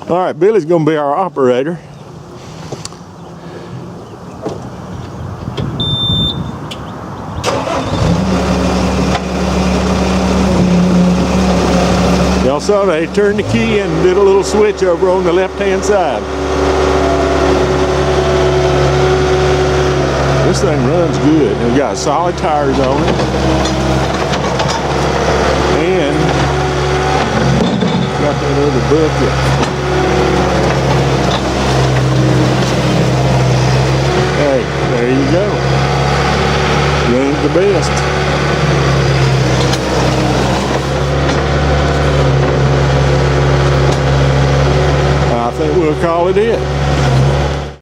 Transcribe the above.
All right, Billy's gonna be our operator. Y'all saw they turned the key and did a little switch over on the left-hand side. This thing runs good. It's got solid tires on it. And got that other bucket. Hey, there you go. Runs the best. I think we'll call it.